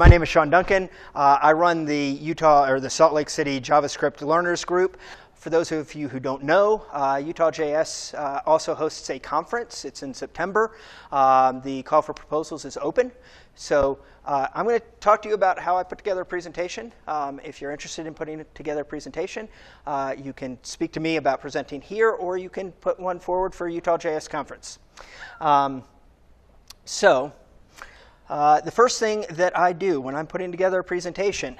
My name is Sean Duncan. I run the Utah or the Salt Lake City JavaScript Learners Group. For those of you who don't know, Utah.js also hosts a conference. It's in September. The call for proposals is open. So I'm going to talk to you about how I put together a presentation. If you're interested in putting together a presentation, you can speak to me about presenting here, or you can put one forward for Utah.js conference. The first thing that I do when I'm putting together a presentation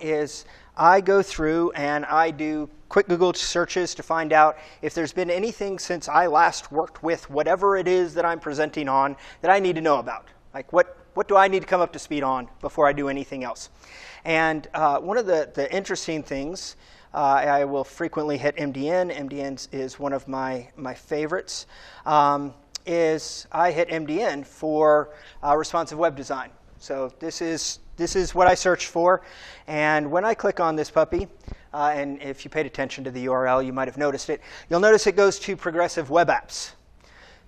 is I go through and I do quick Google searches to find out if there's been anything since I last worked with whatever it is that I'm presenting on that I need to know about. Like what do I need to come up to speed on before I do anything else? And one of the interesting things, I will frequently hit MDN. MDN is one of my favorites. Is I hit MDN for responsive web design. So this is what I search for. And when I click on this puppy, and if you paid attention to the URL, you might have noticed it. You'll notice it goes to progressive web apps.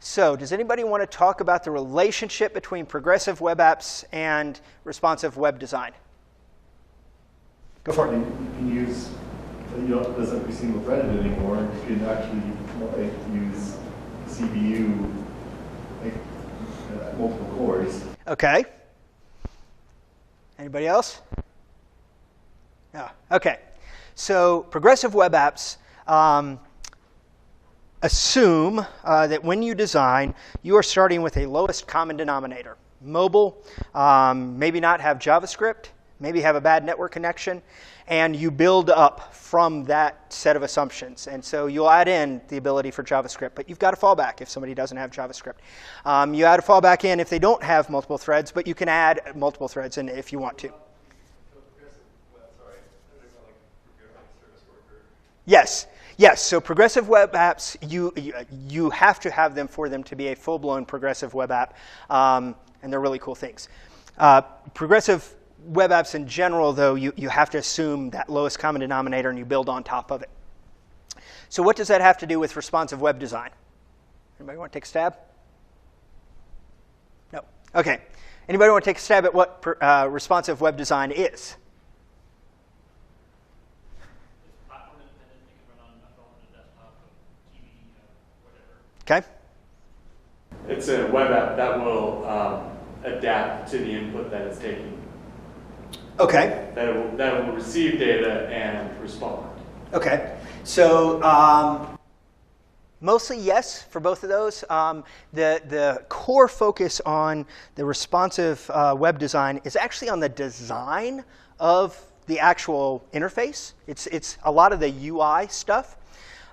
So does anybody want to talk about the relationship between progressive web apps and responsive web design? Go for it. You can use, it doesn't have to be single-threaded anymore. You can actually use CPU, multiple cores. Okay. Anybody else? No. Okay. So progressive web apps assume that when you design, you are starting with a lowest common denominator. Mobile, maybe not have JavaScript, maybe have a bad network connection, and you build up from that set of assumptions. And so you'll add in the ability for JavaScript, but you've got a fallback if somebody doesn't have JavaScript. You add a fallback in if they don't have multiple threads, but you can add multiple threads in if you want to. Yes. Yes, so progressive web apps, you have to have them for them to be a full-blown progressive web app, and they're really cool things. Progressive web apps in general, though, you have to assume that lowest common denominator and you build on top of it. So what does that have to do with responsive web design? Anybody want to take a stab? No. OK. Anybody want to take a stab at what responsive web design is? OK. It's a web app that will adapt to the input that it's taking. OK. That will receive data and respond. OK. So mostly yes for both of those. The core focus on the responsive web design is actually on the design of the actual interface. It's a lot of the UI stuff.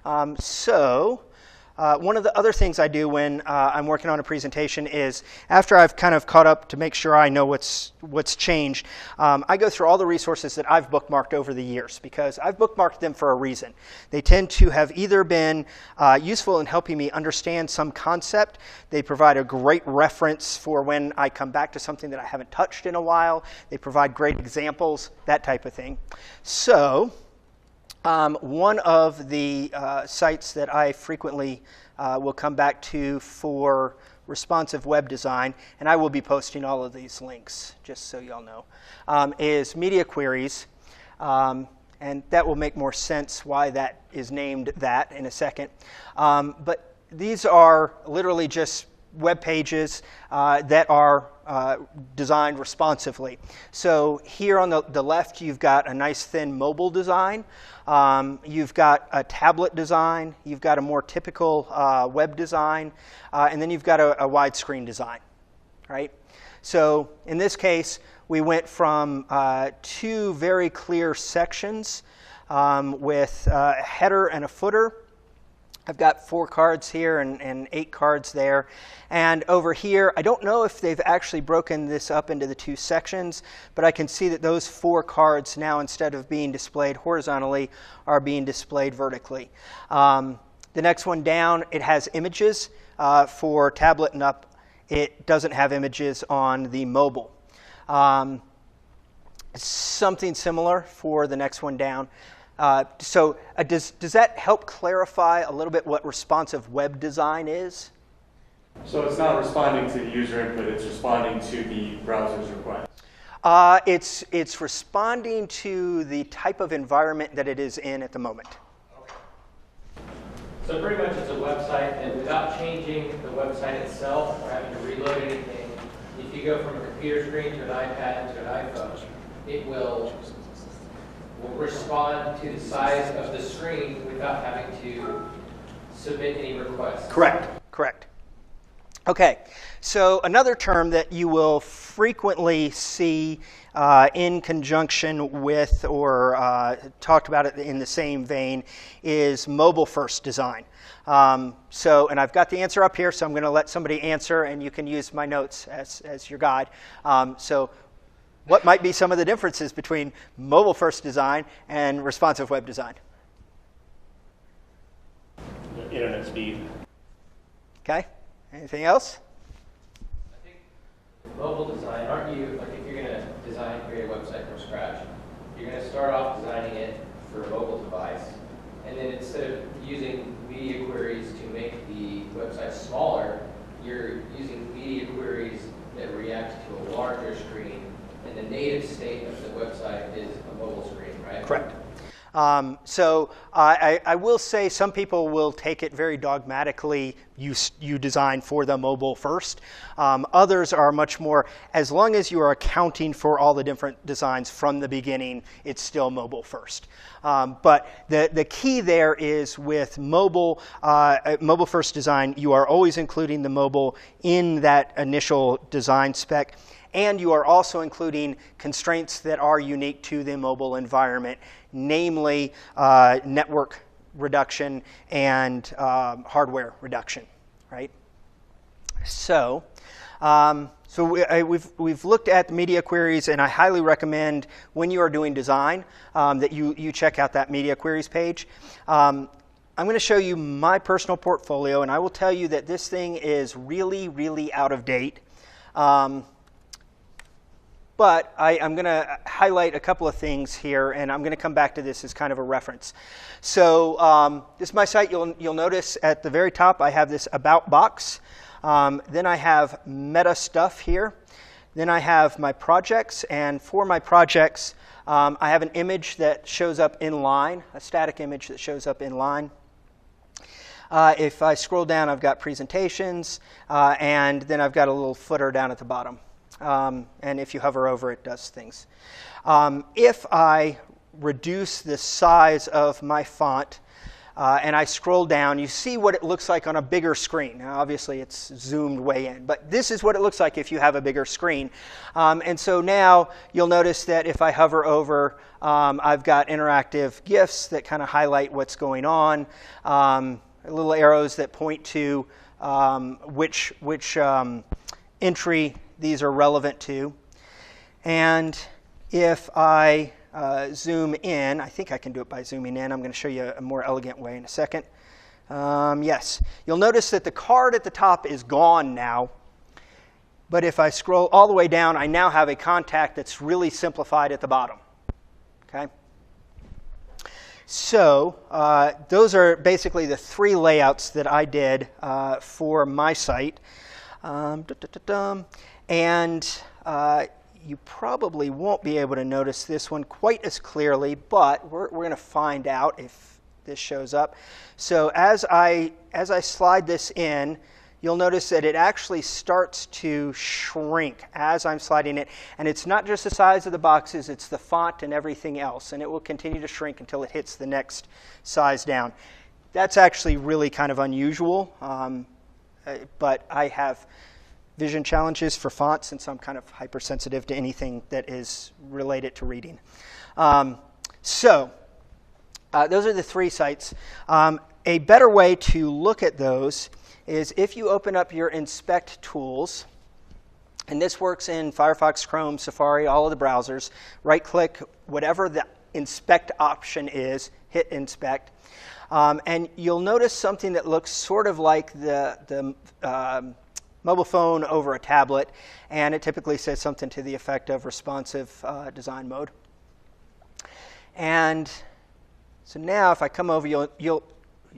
One of the other things I do when I'm working on a presentation is, after I've kind of caught up to make sure I know what's changed, I go through all the resources that I've bookmarked over the years, because I've bookmarked them for a reason. They tend to have either been useful in helping me understand some concept. They provide a great reference for when I come back to something that I haven't touched in a while. They provide great examples, that type of thing. So one of the sites that I frequently will come back to for responsive web design, and I will be posting all of these links, just so y'all know, is Media Queries. And that will make more sense why that is named that in a second. But these are literally just web pages that are designed responsively. So here on the left, you've got a nice thin mobile design. You've got a tablet design. You've got a more typical web design. And then you've got a widescreen design, right? So in this case, we went from two very clear sections with a header and a footer. I've got 4 cards here and 8 cards there. And over here, I don't know if they've actually broken this up into the 2 sections, but I can see that those 4 cards now, instead of being displayed horizontally, are being displayed vertically. The next one down, it has images for tablet and up. It doesn't have images on the mobile. Something similar for the next one down. Does that help clarify a little bit what responsive web design is? So it's not responding to the user input, it's responding to the browser's request. It's responding to the type of environment that it is in at the moment. So pretty much it's a website that without changing the website itself or having to reload anything, if you go from a computer screen to an iPad to an iPhone, it will respond to the size of the screen without having to submit any requests. Correct. Okay, so another term that you will frequently see in conjunction with or talked about it in the same vein is mobile-first design. And I've got the answer up here, so I'm going to let somebody answer, and you can use my notes as your guide. So what might be some of the differences between mobile-first design and responsive web design? The internet speed. Okay. Anything else? I think mobile design, aren't you, like if you're going to design, create a website from scratch, you're going to start off designing it for a mobile device, and then instead of using media queries to make the website smaller, you're using media queries that react to a larger screen, and the native state of the website is a mobile screen, right? Correct. So I will say some people will take it very dogmatically, you design for the mobile first. Others are much more, as long as you are accounting for all the different designs from the beginning, it's still mobile first. But the key there is with mobile first design, you are always including the mobile in that initial design spec. And you are also including constraints that are unique to the mobile environment, namely network reduction and hardware reduction, right? So, we've looked at the media queries, and I highly recommend when you are doing design that you check out that media queries page. I'm going to show you my personal portfolio, and I will tell you that this thing is really, really out of date. But I'm going to highlight a couple of things here, and I'm going to come back to this as kind of a reference. So this is my site. You'll notice at the very top I have this About box. Then I have meta stuff here. Then I have my projects, and for my projects, I have an image that shows up in line, a static image that shows up in line. If I scroll down, I've got presentations, and then I've got a little footer down at the bottom. And if you hover over, it does things. If I reduce the size of my font and I scroll down, you see what it looks like on a bigger screen. Now, obviously, it's zoomed way in, but this is what it looks like if you have a bigger screen. And so now you'll notice that if I hover over, I've got interactive GIFs that kind of highlight what's going on, little arrows that point to which entry these are relevant to. And if I zoom in, I think I can do it by zooming in. I'm going to show you a more elegant way in a second. Yes, you'll notice that the card at the top is gone now. But if I scroll all the way down, I now have a contact that's really simplified at the bottom. Okay? So those are basically the three layouts that I did for my site. And you probably won't be able to notice this one quite as clearly, but we're going to find out if this shows up. So as I slide this in, you'll notice that it actually starts to shrink as I'm sliding it. And it's not just the size of the boxes, it's the font and everything else. And it will continue to shrink until it hits the next size down. That's actually really kind of unusual, but I have vision challenges for fonts, and so I'm kind of hypersensitive to anything that is related to reading. So those are the three sites. A better way to look at those is if you open up your inspect tools, and this works in Firefox, Chrome, Safari, all of the browsers. Right-click, whatever the inspect option is, hit inspect. And you'll notice something that looks sort of like the mobile phone over a tablet, and it typically says something to the effect of responsive design mode. And so now if I come over, you'll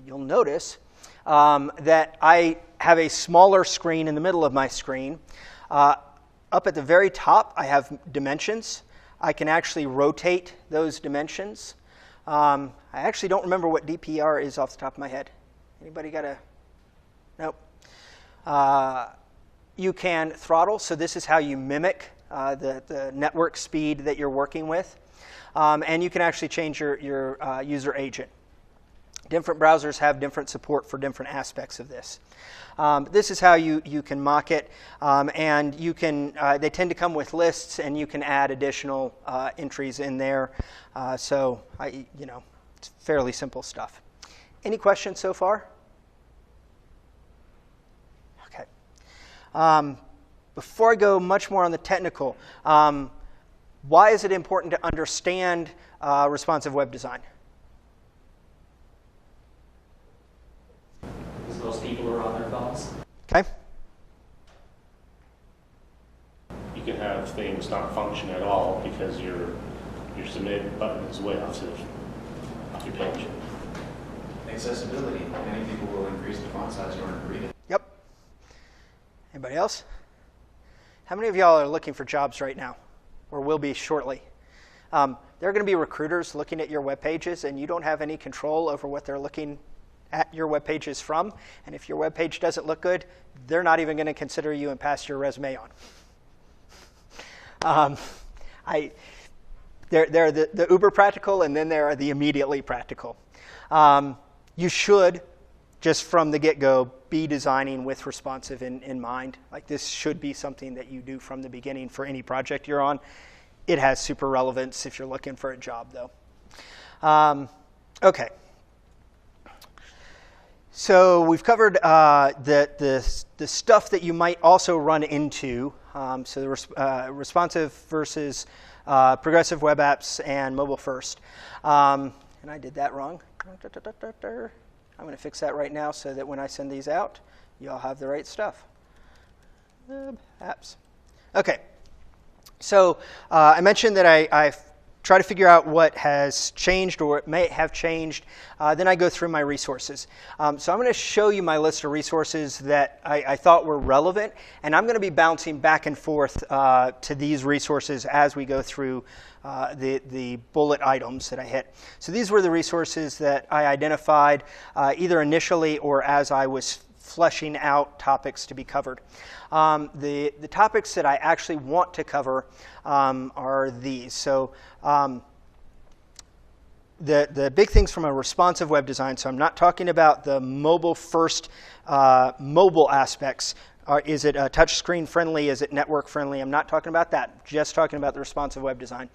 notice that I have a smaller screen in the middle of my screen. Up at the very top, I have dimensions. I can actually rotate those dimensions. I actually don't remember what DPR is off the top of my head. Anybody got a? Nope. You can throttle, so this is how you mimic the network speed that you're working with. And you can actually change your user agent. Different browsers have different support for different aspects of this. This is how you can mock it, and you can. They tend to come with lists, and you can add additional entries in there. So it's fairly simple stuff. Any questions so far? Okay. Before I go much more on the technical, why is it important to understand responsive web design? Because most people are on their phones. Okay. You can have things not function at all because your submit button is way off your page. Accessibility. Many people will increase the font size in order to read it. Yep. Anybody else? How many of y'all are looking for jobs right now, or will be shortly? There are going to be recruiters looking at your web pages, and you don't have any control over what they're looking at your web pages from. And if your web page doesn't look good, they're not even going to consider you and pass your resume on. There are the uber practical, and then there are the immediately practical. You should, just from the get-go, be designing with responsive in mind. Like, this should be something that you do from the beginning for any project you're on. It has super relevance if you're looking for a job, though. Okay. So we've covered the stuff that you might also run into. So the responsive versus progressive web apps and mobile first. And I did that wrong. I'm going to fix that right now so that when I send these out, you all have the right stuff. Apps. Okay. So I mentioned that I try to figure out what has changed or it may have changed. Then I go through my resources. So I'm going to show you my list of resources that I thought were relevant, and I'm going to be bouncing back and forth to these resources as we go through the bullet items that I hit. So these were the resources that I identified either initially or as I was fleshing out topics to be covered. The topics that I actually want to cover are these. So the big things from a responsive web design, so I'm not talking about the mobile first mobile aspects. Is it touch screen friendly? Is it network friendly? I'm not talking about that. Just talking about the responsive web design.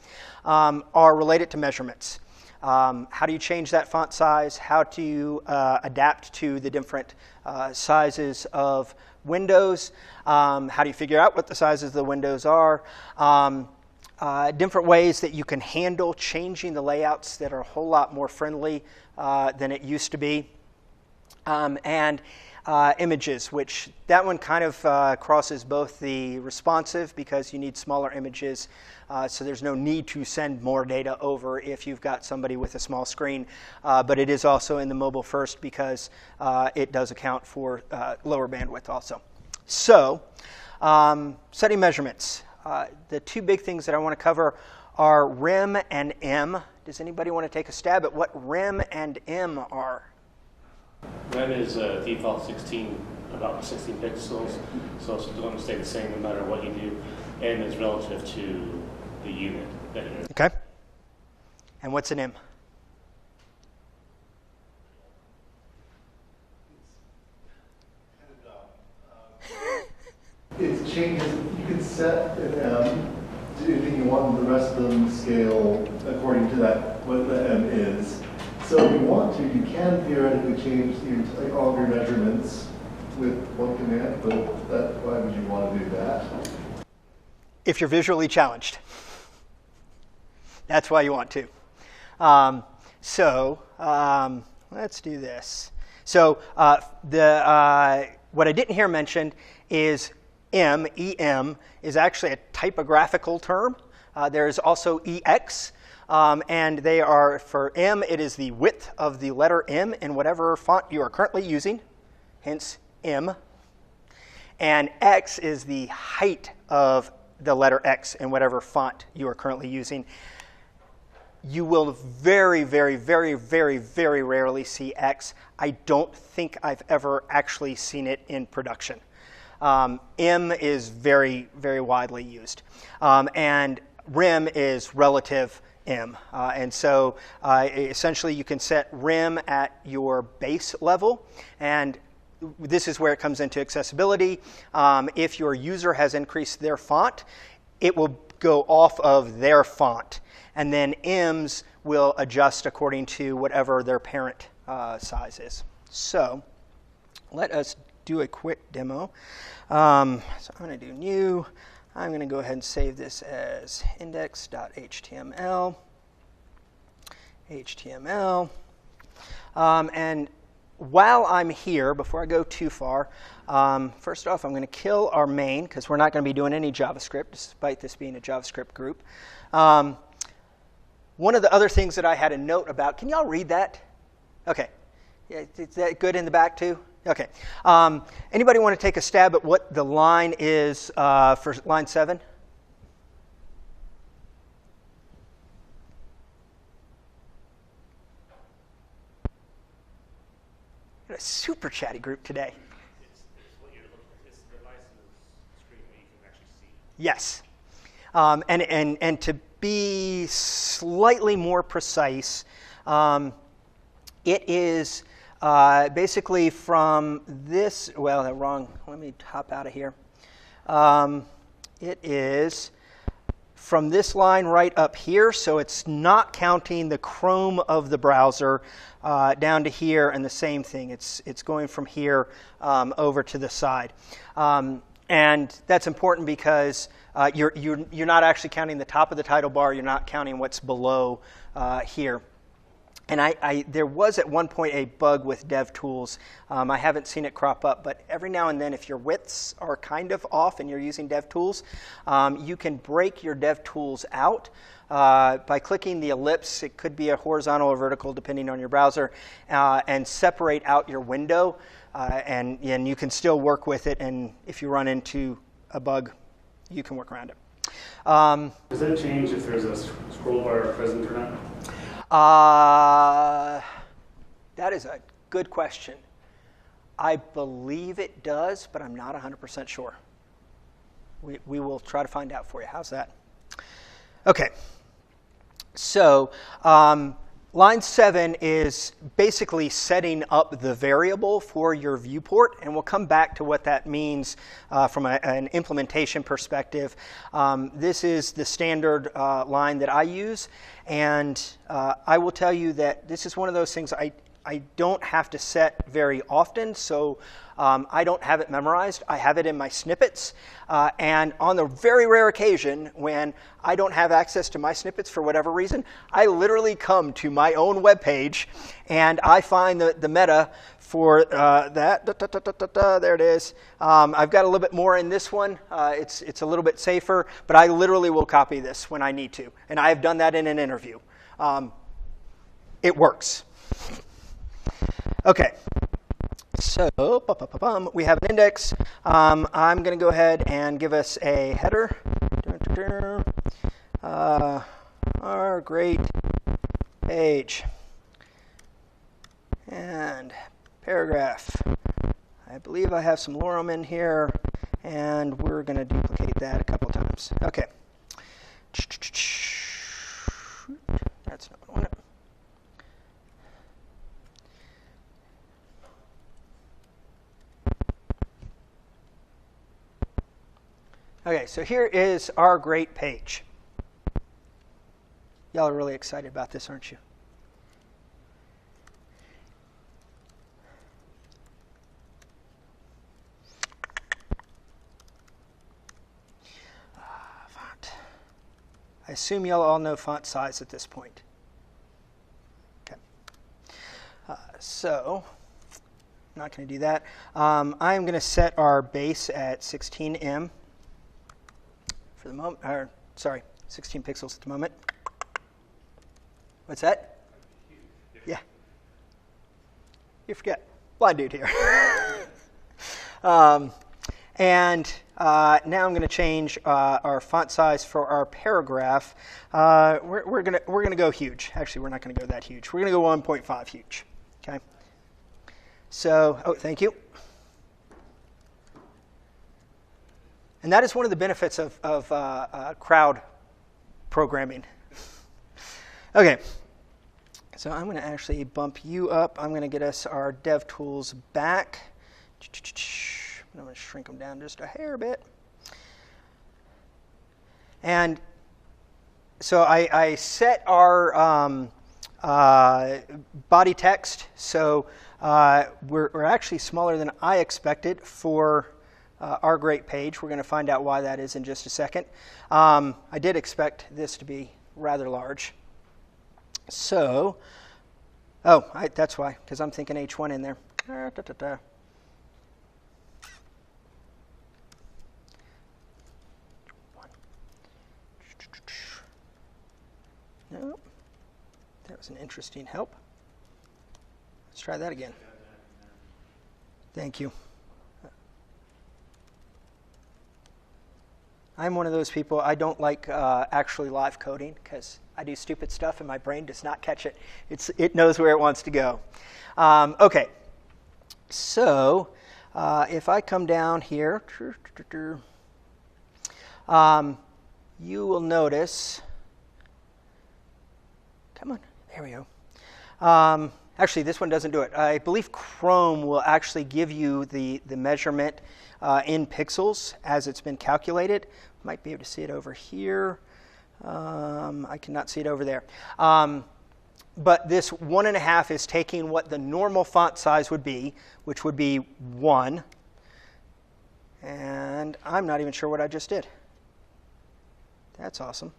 Are related to measurements. How do you change that font size? How do you adapt to the different sizes of windows? How do you figure out what the sizes of the windows are? Different ways that you can handle changing the layouts that are a whole lot more friendly than it used to be. And images, which that one kind of crosses both the responsive because you need smaller images, so there's no need to send more data over if you've got somebody with a small screen, but it is also in the mobile first because it does account for lower bandwidth also. So setting measurements. The two big things that I want to cover are rem and em. Does anybody want to take a stab at what rem and em are? Rem is default 16, about 16 pixels, so it's going to stay the same no matter what you do. M is relative to the unit that you're. Okay. And what's an em? It changes. You can set an M to anything you want, and the rest of them scale according to that what the M is. So if you want to, you can theoretically change all of your measurements with one command, but why would you want to do that? If you're visually challenged. That's why you want to. Let's do this. So what I didn't hear mentioned is em is actually a typographical term. There is also ex. And they are, for M, it is the width of the letter M in whatever font you are currently using, hence M. And X is the height of the letter X in whatever font you are currently using. You will very, very, very, very, very rarely see X. I don't think I've ever actually seen it in production. M is very, very widely used. And rem is relative M. And so essentially you can set rem at your base level, and this is where it comes into accessibility. If your user has increased their font, it will go off of their font, and then M's will adjust according to whatever their parent size is. So let us do a quick demo. So I'm going to do new. I'm going to go ahead and save this as index.html. HTML. And while I'm here, before I go too far, first off, I'm going to kill our main, because we're not going to be doing any JavaScript, despite this being a JavaScript group. One of the other things that I had a note about, can y'all read that? OK. Yeah, is that good in the back, too? OK. Anybody want to take a stab at what the line is for line 7? A super chatty group today. It's what you're looking at. It's the device in the screen where you can actually see. Yes. And to be slightly more precise, it is basically from this, well, wrong. Let me hop out of here. It is from this line right up here, so it's not counting the Chrome of the browser down to here, and the same thing. It's going from here over to the side. And that's important because you're not actually counting the top of the title bar. You're not counting what's below here. And there was at one point a bug with DevTools. I haven't seen it crop up, but every now and then, if your widths are kind of off and you're using DevTools, you can break your DevTools out by clicking the ellipse. It could be a horizontal or vertical, depending on your browser, and separate out your window. And you can still work with it. And if you run into a bug, you can work around it. Does that change if there's a scroll bar present or not? That is a good question. I believe it does, but I'm not 100% sure. We will try to find out for you. How's that? OK. So line 7 is basically setting up the variable for your viewport, and we'll come back to what that means from an implementation perspective. This is the standard line that I use, and I will tell you that this is one of those things I don't have to set very often, so I don't have it memorized. I have it in my snippets, and on the very rare occasion when I don't have access to my snippets for whatever reason, I literally come to my own web page and I find the meta for that. There it is. I've got a little bit more in this one. It's a little bit safer, but I literally will copy this when I need to, and I have done that in an interview. It works. OK. So we have an index. I'm going to go ahead and give us a header. Our great page. And paragraph. I believe I have some lorem in here, and we're going to duplicate that a couple times. OK. That's not what I want. OK, so here is our great page. Y'all are really excited about this, aren't you? Font. I assume y'all all know font size at this point. OK. So I'm not going to do that. I'm going to set our base at 16M. For the moment, or sorry, 16 pixels at the moment. What's that? Yeah. You forget. Blind dude here. And now I'm going to change our font size for our paragraph. We're gonna go huge. Actually, we're not going to go that huge. We're going to go 1.5 huge. Okay. So, oh, thank you. And that is one of the benefits of crowd programming. Okay. So I'm going to actually bump you up. I'm going to get us our dev tools back. I'm going to shrink them down just a hair bit. And so I set our body text. So we're actually smaller than I expected for our great page. We're going to find out why that is in just a second. I did expect this to be rather large. So, that's why, because I'm thinking H1 in there. No, that was an interesting help. Let's try that again. Thank you. I'm one of those people, I don't like actually live coding because I do stupid stuff and my brain does not catch it. It knows where it wants to go. Okay, so if I come down here, you will notice, come on, there we go. Actually, this one doesn't do it. I believe Chrome will actually give you the measurement in pixels as it's been calculated. Might be able to see it over here. I cannot see it over there. But this 1.5 is taking what the normal font size would be, which would be 1. And I'm not even sure what I just did. That's awesome.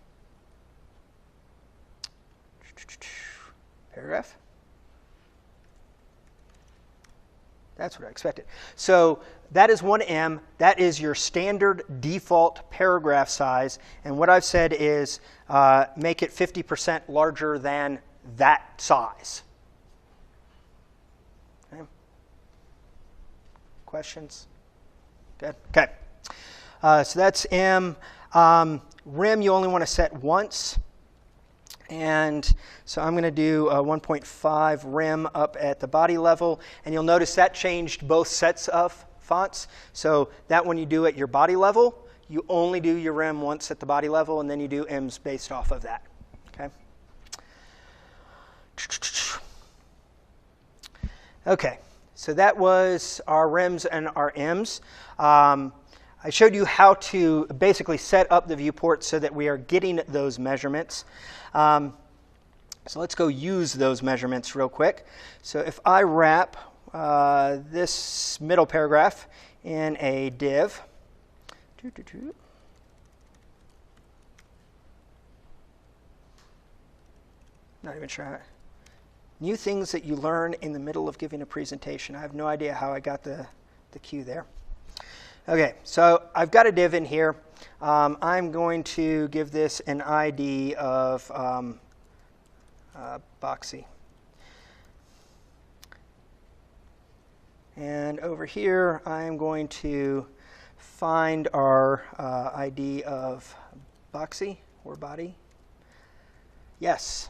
Paragraph. That's what I expected. So that is 1M. That is your standard default paragraph size. And what I've said is make it 50% larger than that size. Okay. Questions? Good. Okay. So that's M. Rim you only want to set once. And so I'm going to do a 1.5 rim up at the body level. And you'll notice that changed both sets of fonts. So that when you do at your body level, you only do your rim once at the body level, and then you do M's based off of that. Okay. Okay. So that was our rims and our M's. I showed you how to basically set up the viewport so that we are getting those measurements. So let's go use those measurements real quick. So if I wrap this middle paragraph in a div, not even sure how. New things that you learn in the middle of giving a presentation. I have no idea how I got the cue there. Okay, so I've got a div in here. I'm going to give this an ID of boxy. And over here, I'm going to find our ID of boxy or body. Yes.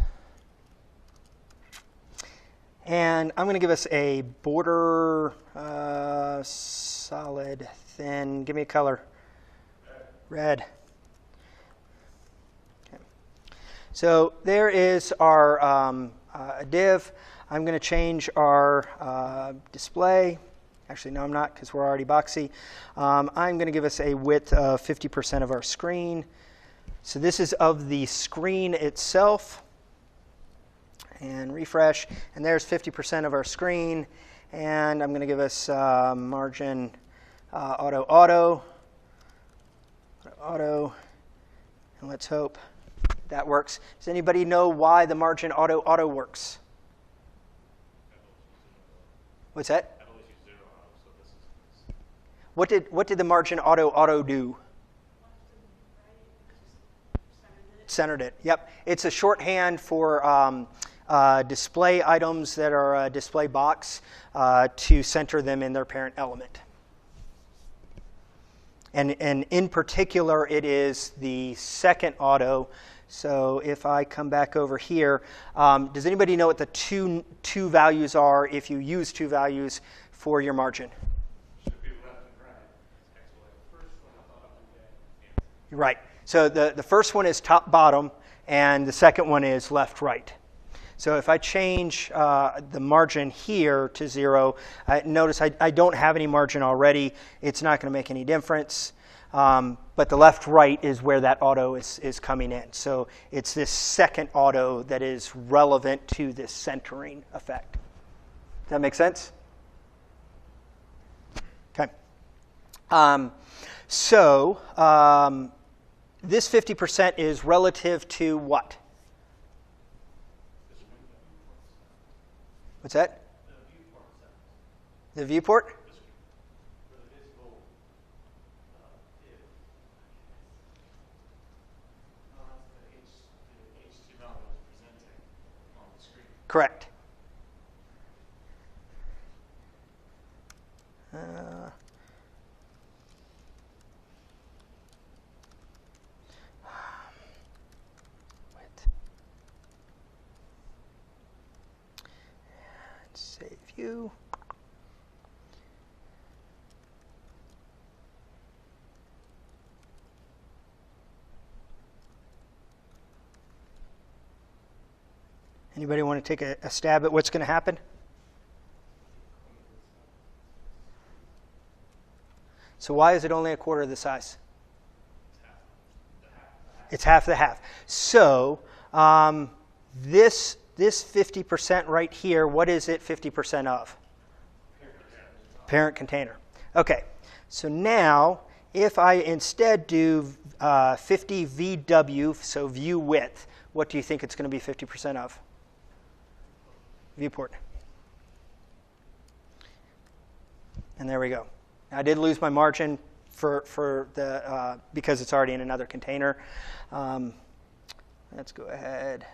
And I'm going to give us a border solid thin. Give me a color. Red. Okay. So there is our div. I'm going to change our display. Actually, no, I'm not, because we're already boxy. I'm going to give us a width of 50% of our screen. So this is of the screen itself. And refresh. And there's 50% of our screen. And I'm going to give us margin auto. And let's hope that works. Does anybody know why the margin auto works? What's that? What did the margin auto do? Centered it. Yep. It's a shorthand for display items that are a display box to center them in their parent element. And in particular, it is the second auto. So if I come back over here, does anybody know what the two values are if you use two values for your margin? Should be left and right. Actually, the first one I thought was You're right. So the first one is top bottom, and the second one is left right. So if I change the margin here to 0, notice I don't have any margin already. It's not going to make any difference. But the left right is where that auto is coming in. So it's this second auto that is relevant to this centering effect. Does that make sense? Okay. This 50% is relative to what? What's that? The viewport? Correct. Save view. Anybody want to take a stab at what's going to happen? So why is it only a quarter of the size? It's half the half. So this 50% right here, what is it 50% of? Parent container. Okay. So now if I instead do 50 VW, so view width, what do you think it's going to be 50% of? Viewport. And there we go. I did lose my margin for the because it's already in another container. Let's go ahead,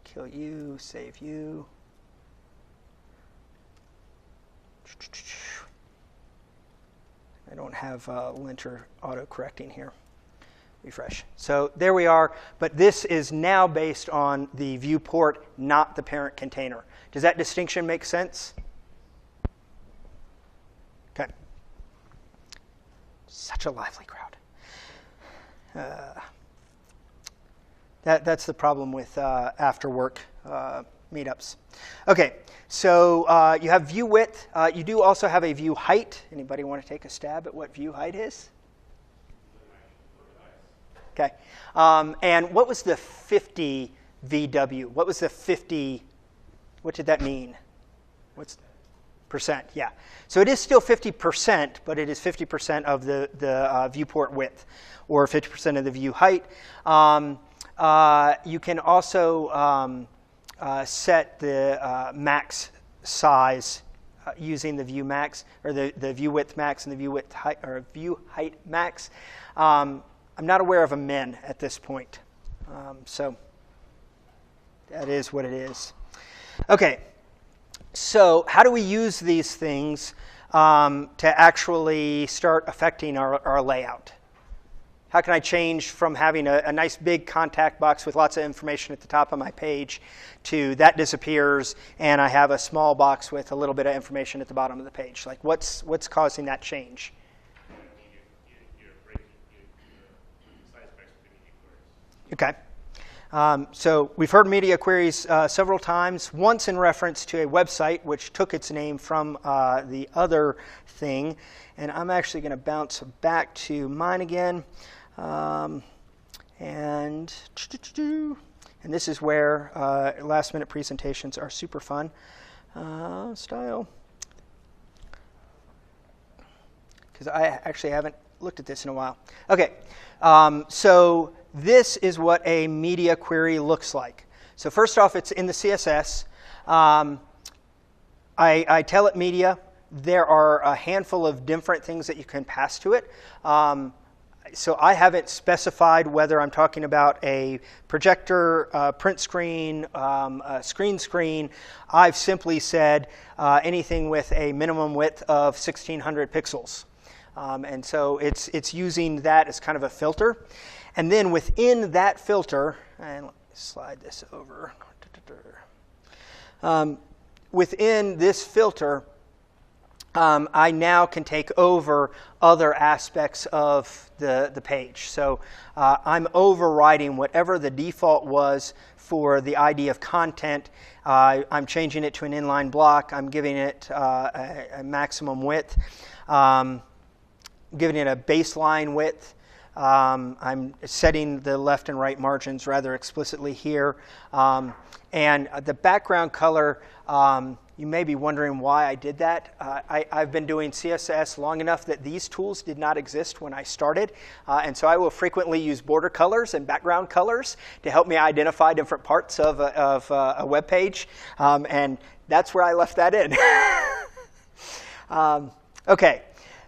kill you, save you. I don't have linter auto correcting here. Refresh. So there we are, but this is now based on the viewport, not the parent container. Does that distinction make sense? Okay. Such a lively crowd. That's the problem with after work meetups. Okay, so you have view width. You do also have a view height. Anybody want to take a stab at what view height is? Okay. And what was the 50 VW? What was the 50? What did that mean? What's percent? Yeah. So it is still 50%, but it is 50% of the viewport width, or 50% of the view height. You can also set the max size using the view max, or the view width max and the view width height, or view height max. I'm not aware of a min at this point, so that is what it is. Okay, so how do we use these things to actually start affecting our layout? How can I change from having a nice big contact box with lots of information at the top of my page to that disappears and I have a small box with a little bit of information at the bottom of the page? Like what's causing that change? Okay. So we've heard media queries several times, once in reference to a website which took its name from the other thing. And I'm actually going to bounce back to mine again. And this is where last-minute presentations are super fun. Style. Because I actually haven't looked at this in a while. Okay. So this is what a media query looks like. So first off, it's in the CSS. I tell it media. There are a handful of different things that you can pass to it. So I haven't specified whether I'm talking about a projector, print screen, a screen. I've simply said anything with a minimum width of 1600 pixels. And so it's using that as kind of a filter. And then within that filter, and let me slide this over. Within this filter, I now can take over other aspects of the page. So I'm overriding whatever the default was for the ID of content. I'm changing it to an inline block. I'm giving it a maximum width, giving it a baseline width. I'm setting the left and right margins rather explicitly here. And the background color, you may be wondering why I did that. I've been doing CSS long enough that these tools did not exist when I started. And so I will frequently use border colors and background colors to help me identify different parts of a web page. And that's where I left that in. OK.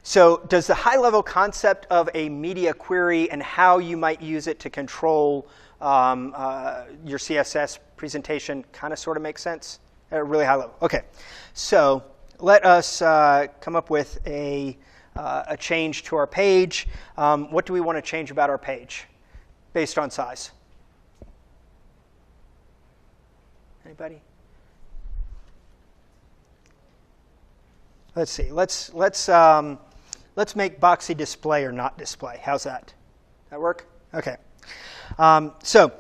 So does the high-level concept of a media query and how you might use it to control your CSS presentation kind of sort of make sense? At a really high level. OK. So let us come up with a change to our page. What do we want to change about our page based on size? Anybody? Let's see. Let's make boxy display or not display. How's that? That work? OK. So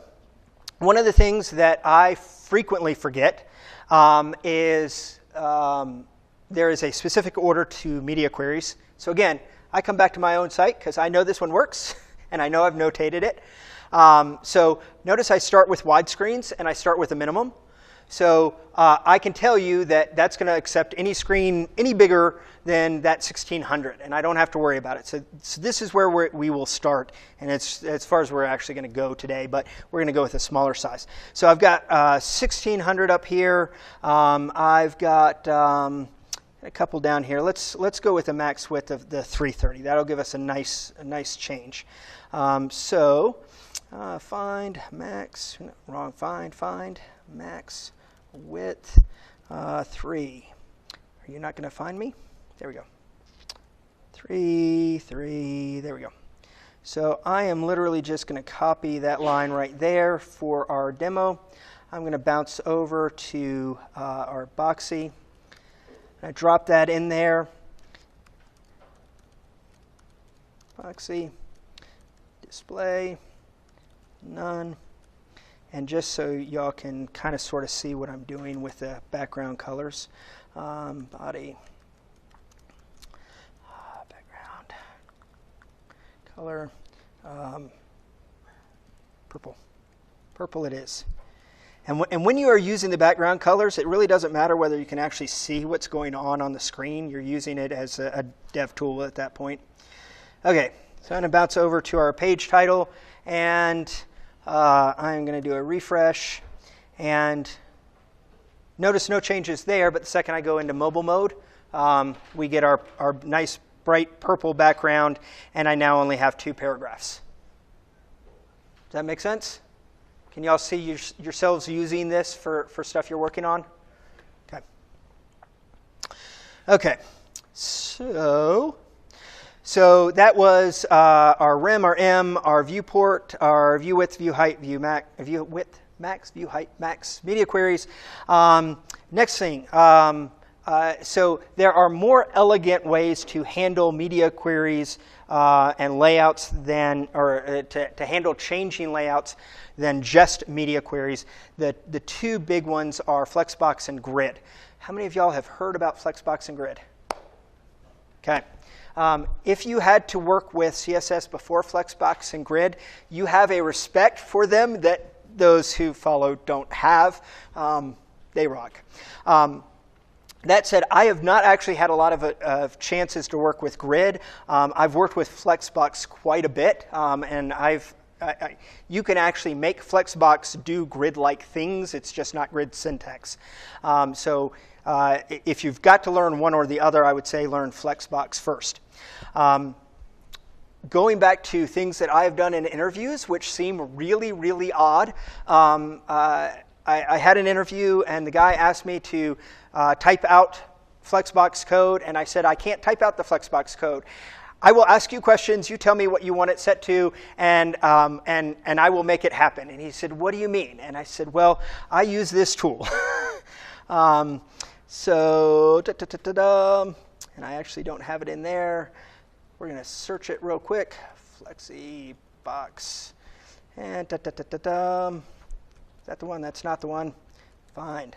one of the things that I frequently forget is there is a specific order to media queries. So again, I come back to my own site because I know this one works, and I know I've notated it. So notice I start with widescreens, and I start with a minimum. So I can tell you that that's going to accept any screen any bigger than that 1600, and I don't have to worry about it. So this is where we will start, and it's as far as we're actually going to go today, but we're going to go with a smaller size. So I've got 1600 up here. I've got a couple down here. Let's go with a max width of the 330. That'll give us a nice change. So find max, wrong, find max width 3. Are you not going to find me? There we go. 3, there we go. So I am literally just going to copy that line right there for our demo. I'm going to bounce over to our boxy. I drop that in there. Boxy, display, none. And just so y'all can kind of sort of see what I'm doing with the background colors. Body, background, color, purple. Purple it is. And when you are using the background colors, it really doesn't matter whether you can actually see what's going on the screen. You're using it as a dev tool at that point. OK, so I'm going to bounce over to our page title. And I'm going to do a refresh. And notice no changes there, but the second I go into mobile mode, we get our nice bright purple background, and I now only have 2 paragraphs. Does that make sense? Can you all see yourselves using this for stuff you're working on? OK. OK. So that was our rem, our m, our viewport, our view width, view height, view width, max, view height, max, media queries. Next thing, so there are more elegant ways to handle media queries and layouts than, or to handle changing layouts than just media queries. The 2 big ones are Flexbox and Grid. How many of y'all have heard about Flexbox and Grid? OK. If you had to work with CSS before Flexbox and Grid, you have a respect for them that those who follow don't have. They rock. That said, I have not actually had a lot of chances to work with Grid. I've worked with Flexbox quite a bit, and you can actually make Flexbox do Grid-like things. It's just not Grid syntax. So if you've got to learn one or the other, I would say learn Flexbox first. Going back to things that I've done in interviews, which seem really, really odd, I had an interview, and the guy asked me to type out Flexbox code, and I said, I can't type out the Flexbox code. I will ask you questions. You tell me what you want it set to, and I will make it happen. And he said, what do you mean? And I said, well, I use this tool. So, and I actually don't have it in there. We're going to search it real quick. Flexbox. And is that the one? That's not the one. Find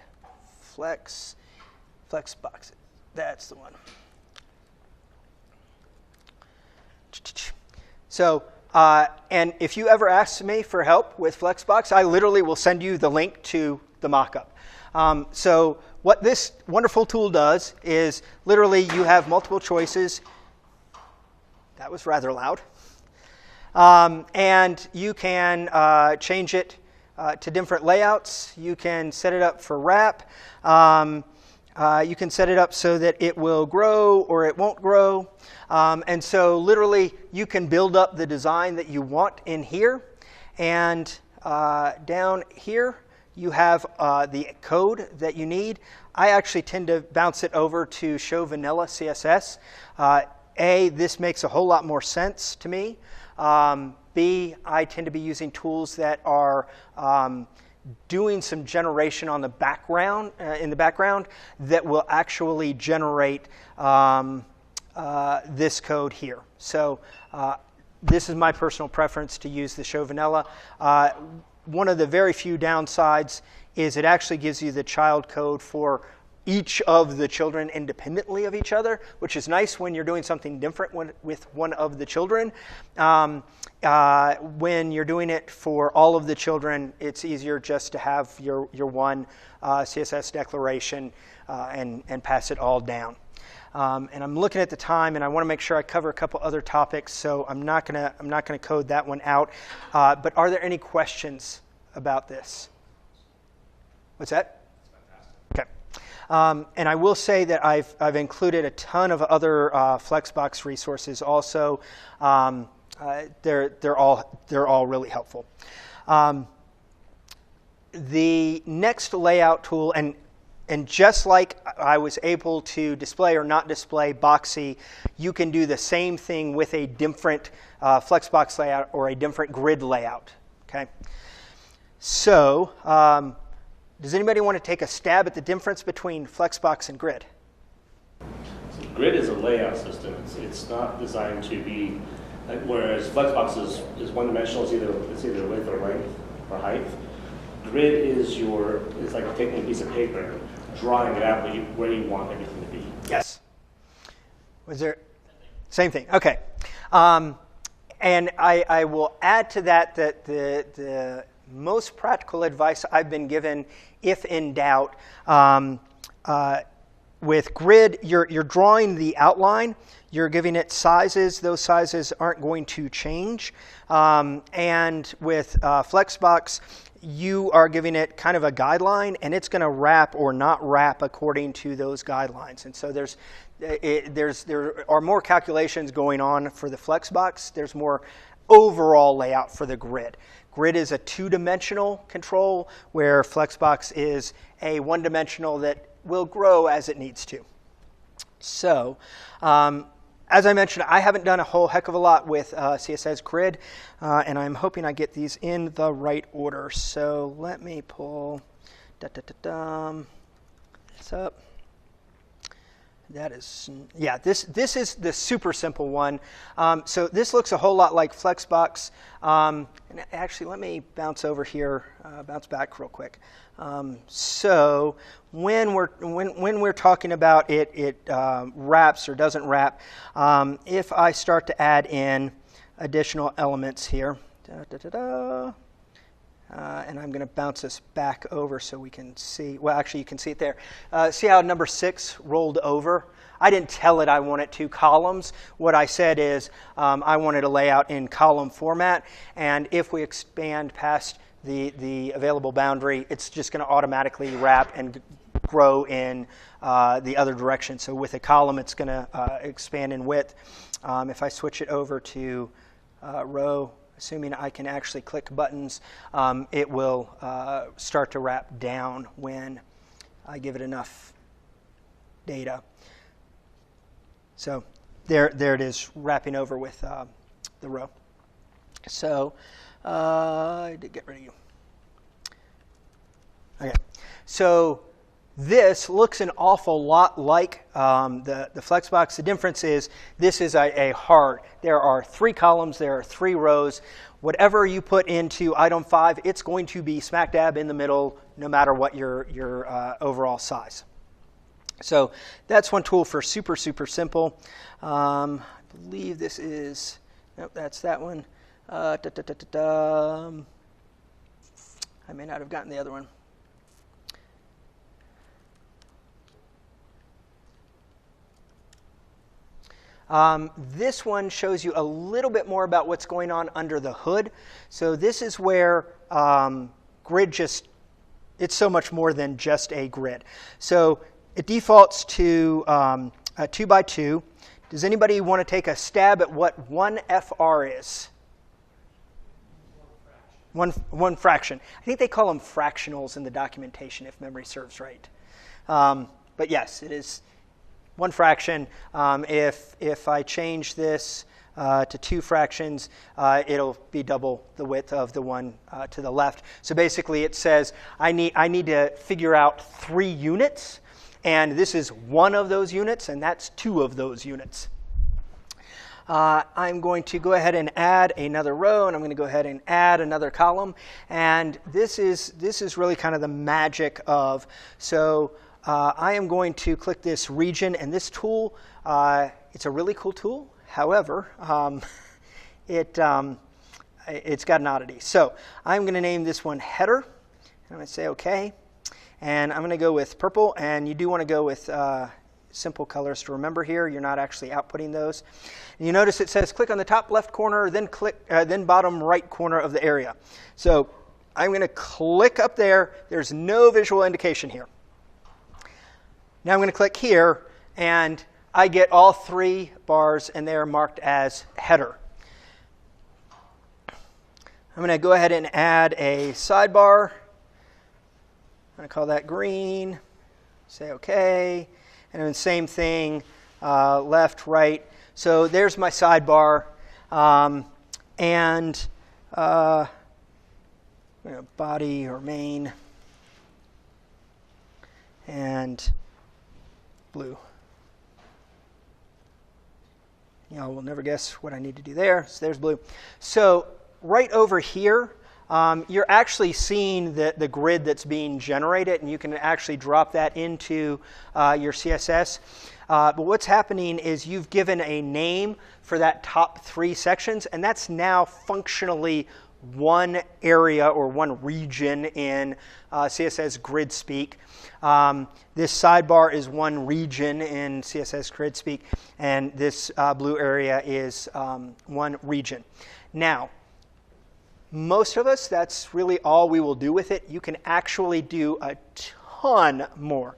Flexbox. That's the one. So, and if you ever ask me for help with Flexbox, I literally will send you the link to the mockup. So what this wonderful tool does is literally you have multiple choices. That was rather loud. And you can change it to different layouts. You can set it up for wrap. You can set it up so that it will grow or it won't grow. And so literally you can build up the design that you want in here. And down here you have the code that you need. I actually tend to bounce it over to show vanilla CSS. This makes a whole lot more sense to me. B, I tend to be using tools that are doing some generation on the background, in the background, that will actually generate this code here. So this is my personal preference to use the show vanilla. One of the very few downsides is it actually gives you the child code for each of the children independently of each other, which is nice when you're doing something different with one of the children. When you're doing it for all of the children, it's easier just to have your one CSS declaration and pass it all down. And I'm looking at the time, and I want to make sure I cover a couple other topics, so I'm not gonna code that one out. But are there any questions about this? What's that? Okay. And I will say that I've included a ton of other Flexbox resources also. They're all really helpful. The next layout tool, and just like I was able to display or not display Boxy, you can do the same thing with a different Flexbox layout or a different grid layout. Okay. So, does anybody want to take a stab at the difference between Flexbox and Grid? So Grid is a layout system. It's not designed to be, whereas Flexbox is one-dimensional. It's either width or length or height. Grid is like taking a piece of paper, drawing it out where you want everything to be. Yes. Was there? Same thing. Okay. And I will add to that the most practical advice I've been given, if in doubt, with Grid, you're drawing the outline, you're giving it sizes. Those sizes aren't going to change. And with Flexbox, you are giving it kind of a guideline, and it's going to wrap or not wrap according to those guidelines. And so there are more calculations going on for the Flexbox. There's more overall layout for the Grid. Grid is a two-dimensional control, where Flexbox is a one-dimensional that will grow as it needs to. So, as I mentioned, I haven't done a whole heck of a lot with CSS Grid, and I'm hoping I get these in the right order. So let me pull this up. That is, yeah, this is the super simple one. So this looks a whole lot like Flexbox. And actually, let me bounce over here, bounce back real quick. So when we're talking about it wraps or doesn't wrap, if I start to add in additional elements here, and I'm going to bounce this back over so we can see. Well, actually, you can see it there. See how number 6 rolled over? I didn't tell it I wanted 2 columns. What I said is I wanted a layout in column format. And if we expand past the available boundary, it's just going to automatically wrap and grow in the other direction. So with a column, it's going to expand in width. If I switch it over to row, assuming I can actually click buttons, it will start to wrap down when I give it enough data. So there it is wrapping over with the row. So I did get rid of you. Okay, so this looks an awful lot like the Flexbox. The difference is this is a hard. There are 3 columns, there are 3 rows. Whatever you put into item 5, it's going to be smack dab in the middle, no matter what your overall size. So that's one tool for super, super simple. I believe this is, nope, that's that one. I may not have gotten the other one. This one shows you a little bit more about what's going on under the hood. So this is where grid it's so much more than just a grid. So it defaults to a 2 by 2. Does anybody want to take a stab at what 1 FR is? One fraction. I think they call them fractionals in the documentation, if memory serves right. But yes, it is 1 fraction. If I change this to 2 fractions, it'll be double the width of the one to the left. So basically it says I need to figure out 3 units, and this is 1 of those units, and that's 2 of those units. I'm going to go ahead and add another row, and I'm going to go ahead and add another column. And this is really kind of the magic of, so I am going to click this region, and this tool, it's a really cool tool. However, it's got an oddity. So I'm going to name this one header. I'm going to say OK. And I'm going to go with purple, and you do want to go with simple colors to remember here. You're not actually outputting those. And you notice it says click on the top left corner, then bottom right corner of the area. So I'm going to click up there. There's no visual indication here. Now I'm going to click here, and I get all 3 bars, and they are marked as header. I'm going to go ahead and add a sidebar. I'm going to call that green. Say OK. And then same thing, left, right. So there's my sidebar. And body or main. And blue. Y'all will never guess what I need to do there. So there's blue. So right over here, you're actually seeing the grid that's being generated, and you can actually drop that into your CSS. But what's happening is you've given a name for that top 3 sections, and that's now functionally one area or one region in CSS Grid speak. This sidebar is one region in CSS Grid speak, and this blue area is one region. Now, most of us, that's really all we will do with it. You can actually do a ton more.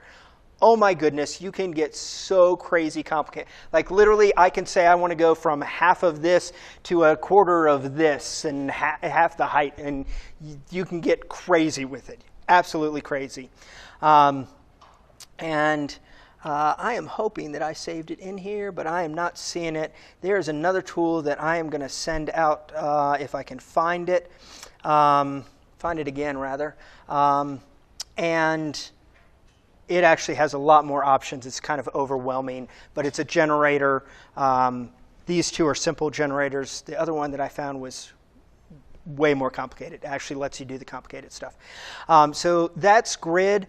Oh my goodness, you can get so crazy complicated. Like literally, I can say I want to go from half of this to a quarter of this and half the height, and you can get crazy with it. Absolutely crazy. I am hoping that I saved it in here, but I am not seeing it. There's another tool that I am going to send out if I can find it. Find it again, rather. And it actually has a lot more options. It's kind of overwhelming, but it's a generator. These 2 are simple generators. The other one that I found was way more complicated. It actually lets you do the complicated stuff. So that's Grid.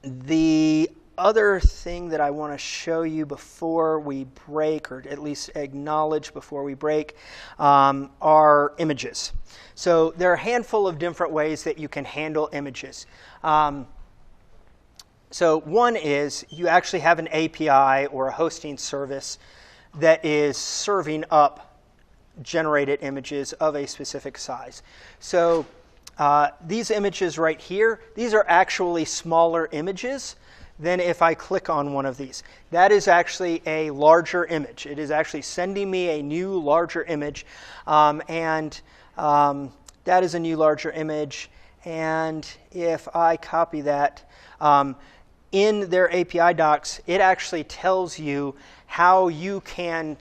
The other thing that I want to show you before we break, or at least acknowledge before we break, are images. So there are a handful of different ways that you can handle images. So one is you actually have an API or a hosting service that is serving up generated images of a specific size. So these images right here, these are actually smaller images than if I click on one of these. That is actually a larger image. It is actually sending me a new larger image. That is a new larger image. And if I copy that, in their API docs, it actually tells you how you can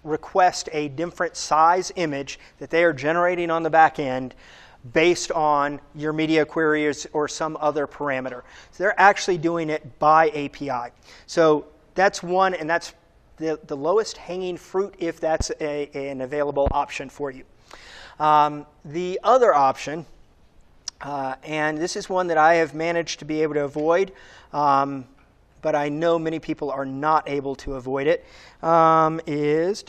request a different size image that they are generating on the back end based on your media queries or some other parameter. So they're actually doing it by API. So that's one, and that's the lowest hanging fruit if that's an available option for you. The other option, and this is one that I have managed to be able to avoid, but I know many people are not able to avoid it, is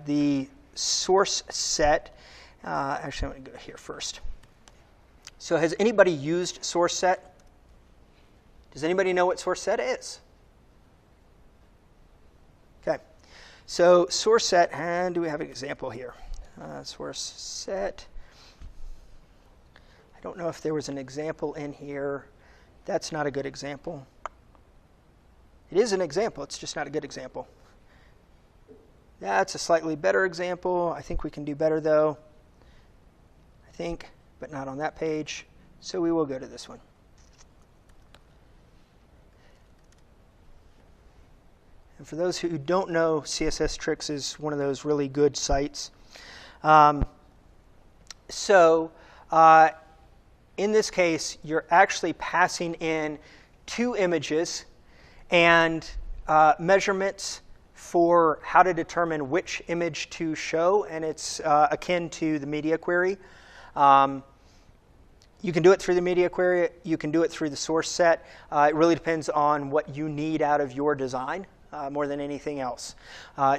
the source set. Actually, I'm going to go here first. So has anybody used source set? Does anybody know what source set is? Okay. So source set, and do we have an example here? Source set. I don't know if there was an example in here. That's not a good example. It is an example, it's just not a good example. That's a slightly better example. I think we can do better though. I think, but not on that page. So we will go to this one. And for those who don't know, CSS Tricks is one of those really good sites. In this case, you're actually passing in 2 images and measurements for how to determine which image to show, and it's akin to the media query. You can do it through the media query. You can do it through the source set. It really depends on what you need out of your design more than anything else.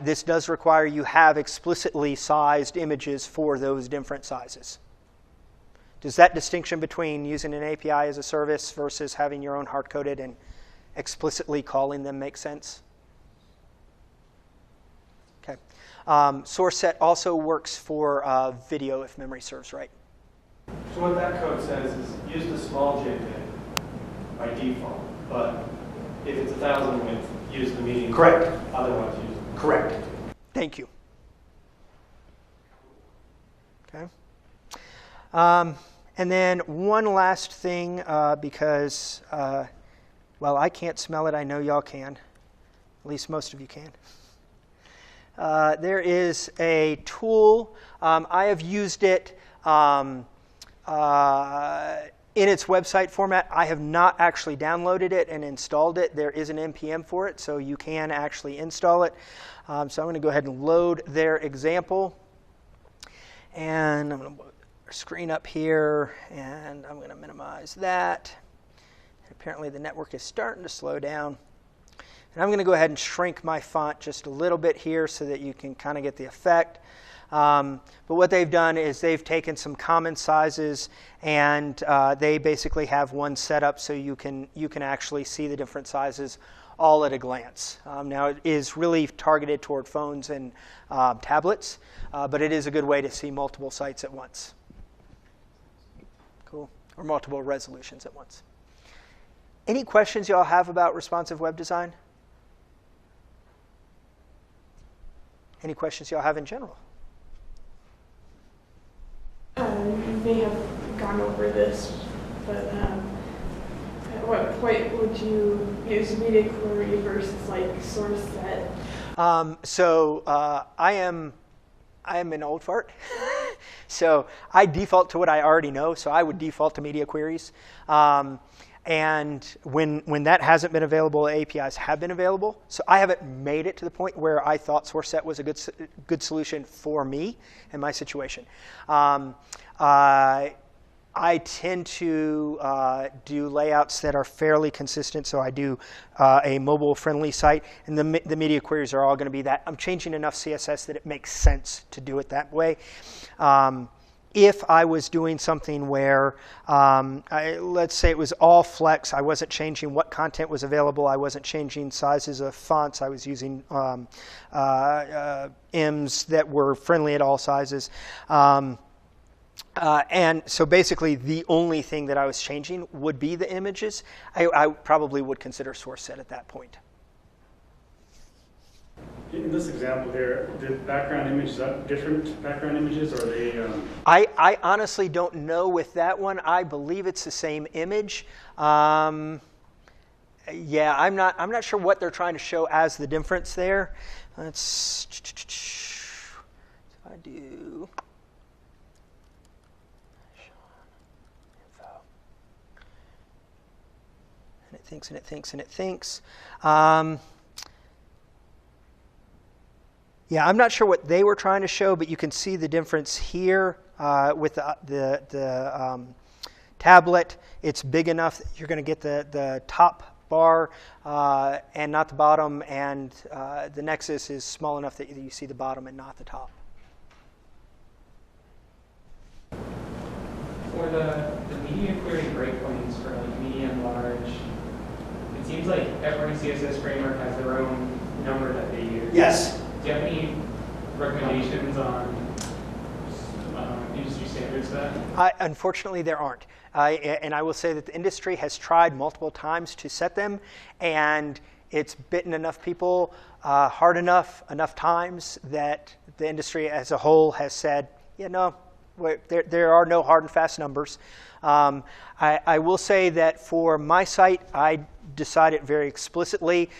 This does require you have explicitly sized images for those different sizes. Does that distinction between using an API as a service versus having your own hard-coded and explicitly calling them make sense? Okay. Source set also works for video if memory serves right. So what that code says is use the small JPEG by default, but if it's 1,000 width, use the medium. Correct. Otherwise, use it. Correct. Thank you. Okay. And then one last thing, because, well, I can't smell it. I know y'all can. At least most of you can. There is a tool. I have used it in its website format. I have not actually downloaded it and installed it. There is an NPM for it, so you can actually install it. So I'm going to go ahead and load their example. And I'm going to screen up here, and I'm going to minimize that. And apparently the network is starting to slow down. And I'm going to go ahead and shrink my font just a little bit here so that you can kind of get the effect. But what they've done is they've taken some common sizes, and they basically have one setup so you can actually see the different sizes all at a glance. Now it is really targeted toward phones and tablets, but it is a good way to see multiple sites at once. Cool. Or multiple resolutions at once. Any questions y'all have about responsive web design? Any questions y'all have in general? You may have gone over this, but at what point would you use media query versus like source set? I am an old fart. So I default to what I already know. So I would default to media queries. And when that hasn't been available, APIs have been available. So I haven't made it to the point where I thought source set was a good solution for me and my situation. I tend to do layouts that are fairly consistent. So I do a mobile-friendly site, and the media queries are all going to be that. I'm changing enough CSS that it makes sense to do it that way. If I was doing something where, let's say it was all Flex, I wasn't changing what content was available, I wasn't changing sizes of fonts, I was using IMs that were friendly at all sizes. And so basically the only thing that I was changing would be the images. I probably would consider source set at that point. In this example here, the background image, is that different background images, or are they? I honestly don't know with that one. I believe it's the same image. Yeah, I'm not sure what they're trying to show as the difference there. Let's I do info. And it thinks and it thinks and it thinks. Yeah, I'm not sure what they were trying to show, but you can see the difference here with the tablet. It's big enough that you're going to get the top bar and not the bottom, and the Nexus is small enough that you see the bottom and not the top. For the media query breakpoints for like medium, large, it seems like every CSS framework has their own number that they use. Yes. Do you have any recommendations on industry standards for that? Unfortunately, there aren't. And I will say that the industry has tried multiple times to set them, and it's bitten enough people hard enough times that the industry as a whole has said, yeah, no, there are no hard and fast numbers. I will say that for my site, I decided very explicitly,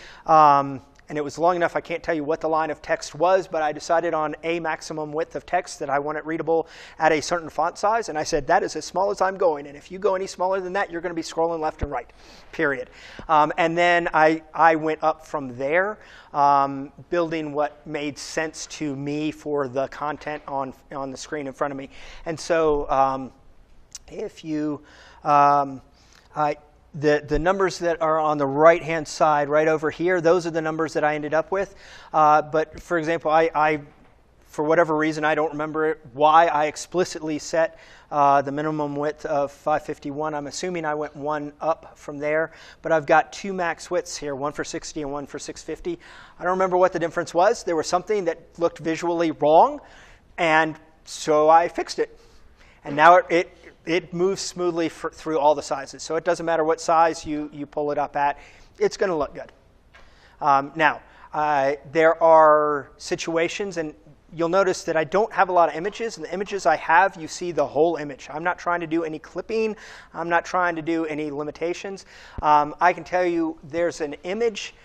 and it was long enough I can't tell you what the line of text was, but I decided on a maximum width of text that I want it readable at a certain font size, and I said that is as small as I'm going, and if you go any smaller than that, you're going to be scrolling left and right, period. And then I went up from there, building what made sense to me for the content on the screen in front of me. And so if you the numbers that are on the right-hand side, right over here, those are the numbers that I ended up with. But for example, I for whatever reason, I don't remember why I explicitly set the minimum width of 551. I'm assuming I went one up from there. But I've got two max widths here, one for 60 and one for 650. I don't remember what the difference was. There was something that looked visually wrong, and so I fixed it. And now it moves smoothly through all the sizes. So it doesn't matter what size you pull it up at. It's going to look good. Now, there are situations, and you'll notice that I don't have a lot of images. And the images I have, you see the whole image. I'm not trying to do any clipping. I'm not trying to do any limitations. I can tell you there's an image.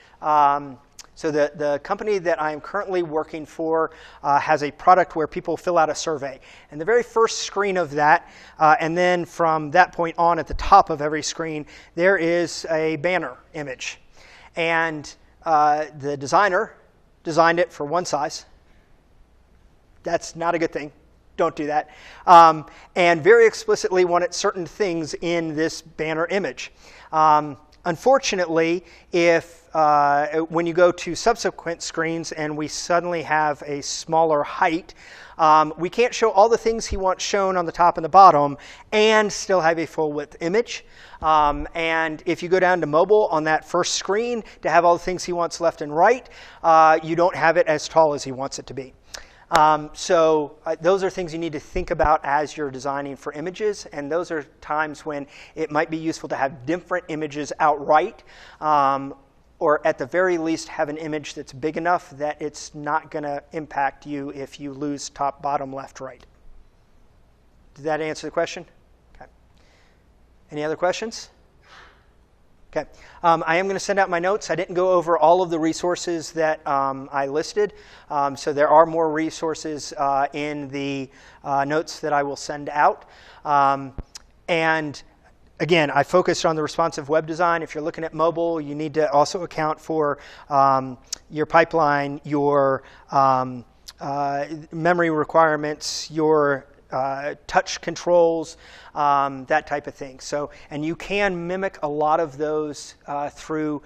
So the company that I am currently working for has a product where people fill out a survey. And the very first screen of that, and then from that point on at the top of every screen, there is a banner image. And the designer designed it for one size. That's not a good thing. Don't do that. And very explicitly wanted certain things in this banner image. Unfortunately, when you go to subsequent screens and we suddenly have a smaller height, we can't show all the things he wants shown on the top and the bottom and still have a full width image. And if you go down to mobile on that first screen to have all the things he wants left and right, you don't have it as tall as he wants it to be. So those are things you need to think about as you're designing for images, and those are times when it might be useful to have different images outright, or at the very least have an image that's big enough that it's not going to impact you if you lose top, bottom, left, right. Did that answer the question? Okay. Any other questions? Okay. I am going to send out my notes. I didn't go over all of the resources that I listed. So there are more resources in the notes that I will send out. And again, I focused on the responsive web design. If you're looking at mobile, you need to also account for your pipeline, your memory requirements, your touch controls, that type of thing. So, and you can mimic a lot of those through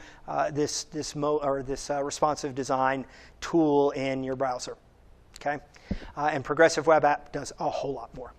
this responsive design tool in your browser. Okay, and Progressive Web App does a whole lot more.